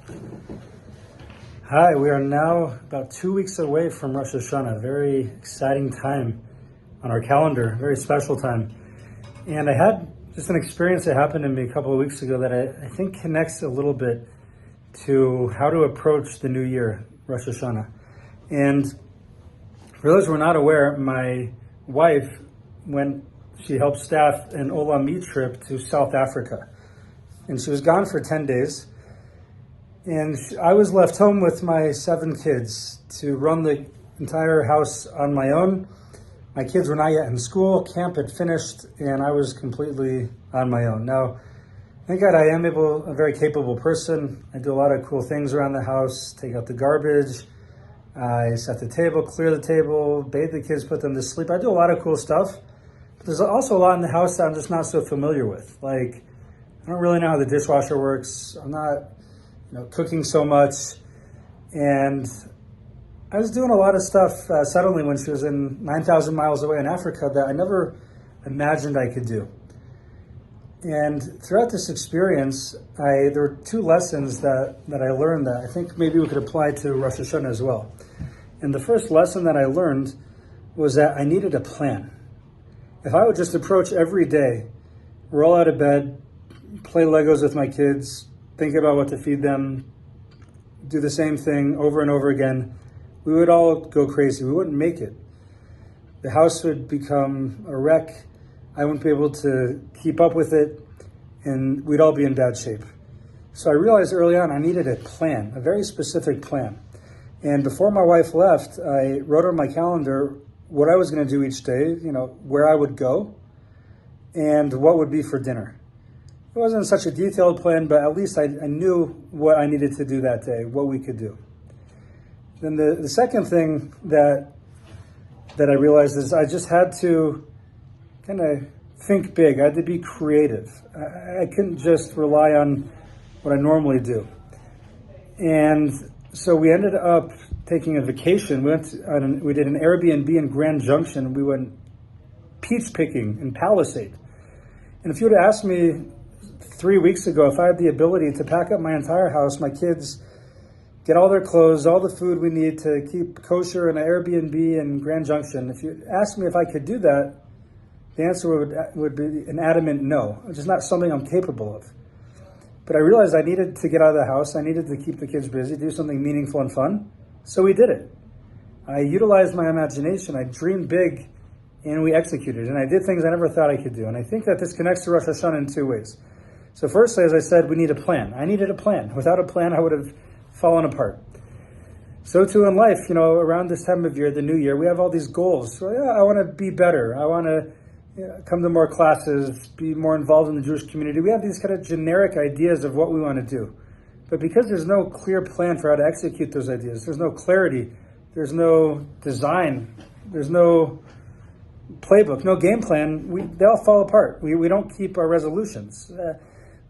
Hi, we are now about 2 weeks away from Rosh Hashanah. Very exciting time on our calendar, very special time. And I had just an experience that happened to me a couple of weeks ago that I think connects a little bit to how to approach the new year, Rosh Hashanah. And for those who are not aware, my wife, when she helped staff an Olami trip to South Africa, and she was gone for 10 days. And I was left home with my 7 kids to run the entire house on my own. My kids were not yet in school, camp had finished, and I was completely on my own. Now, thank God I am a very capable person. I do a lot of cool things around the house, take out the garbage, I set the table, clear the table, bathe the kids, put them to sleep. I do a lot of cool stuff. But there's also a lot in the house that I'm just not so familiar with. Like, I don't really know how the dishwasher works. I'm not cooking so much. And I was doing a lot of stuff suddenly when she was in 9,000 miles away in Africa that I never imagined I could do. And throughout this experience, there were 2 lessons that I learned that I think maybe we could apply to Rosh Hashanah as well. And the first lesson that I learned was that I needed a plan. If I would just approach every day, roll out of bed, play Legos with my kids, think about what to feed them, do the same thing over and over again, we would all go crazy. We wouldn't make it. The house would become a wreck. I wouldn't be able to keep up with it, and we'd all be in bad shape. So I realized early on I needed a plan, a very specific plan. And before my wife left, I wrote on my calendar what I was going to do each day, where I would go, and what would be for dinner. It wasn't such a detailed plan, but at least I knew what I needed to do that day, what we could do. Then the second thing that I realized is I just had to kind of think big. I had to be creative. I couldn't just rely on what I normally do. And so we ended up taking a vacation. We did an Airbnb in Grand Junction. We went peach picking in Palisade. And if you would have asked me 3 weeks ago, if I had the ability to pack up my entire house, my kids, get all their clothes, all the food we need to keep kosher in an Airbnb in Grand Junction, if you asked me if I could do that, the answer would be an adamant no. It's just not something I'm capable of. But I realized I needed to get out of the house. I needed to keep the kids busy, do something meaningful and fun. So we did it. I utilized my imagination. I dreamed big, and we executed. And I did things I never thought I could do. And I think that this connects to Rosh Hashanah in 2 ways. So firstly, as I said, we need a plan. I needed a plan. Without a plan, I would have fallen apart. So too in life, around this time of year, the new year, we have all these goals. So I want to be better. I want to come to more classes, be more involved in the Jewish community. We have these kind of generic ideas of what we want to do. But because there's no clear plan for how to execute those ideas, there's no clarity, there's no design, there's no playbook, no game plan, they all fall apart. We don't keep our resolutions.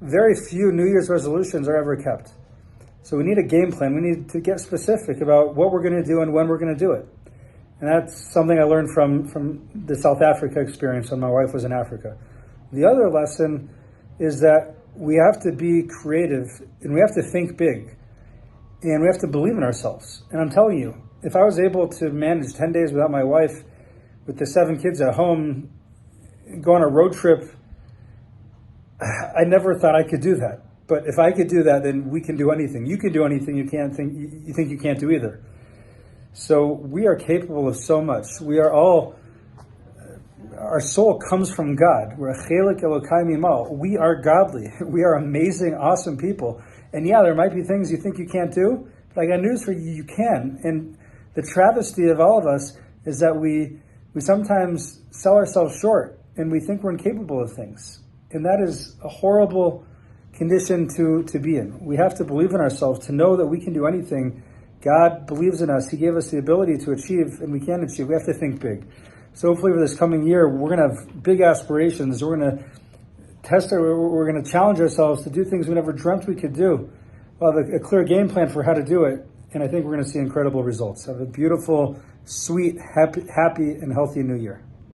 Very few New Year's resolutions are ever kept. So we need a game plan. We need to get specific about what we're going to do and when we're going to do it. And that's something I learned from the South Africa experience when my wife was in Africa. The other lesson is that we have to be creative and we have to think big and we have to believe in ourselves. And I'm telling you, if I was able to manage 10 days without my wife, with the 7 kids at home, go on a road trip, I never thought I could do that. But if I could do that, then we can do anything. You can do anything you think you can't do either. So we are capable of so much. We are all, our soul comes from God. We're a chelik Elokai mimal. We are godly. We are amazing, awesome people. And yeah, there might be things you think you can't do, but I got news for you, you can. And the travesty of all of us is that we sometimes sell ourselves short and we think we're incapable of things. And that is a horrible condition to be in. We have to believe in ourselves, to know that we can do anything. God believes in us. He gave us the ability to achieve, and we can achieve. We have to think big. So hopefully for this coming year, we're going to have big aspirations. We're going to we're going to challenge ourselves to do things we never dreamt we could do. We'll have a clear game plan for how to do it, and I think we're going to see incredible results. Have a beautiful, sweet, happy, and healthy new year.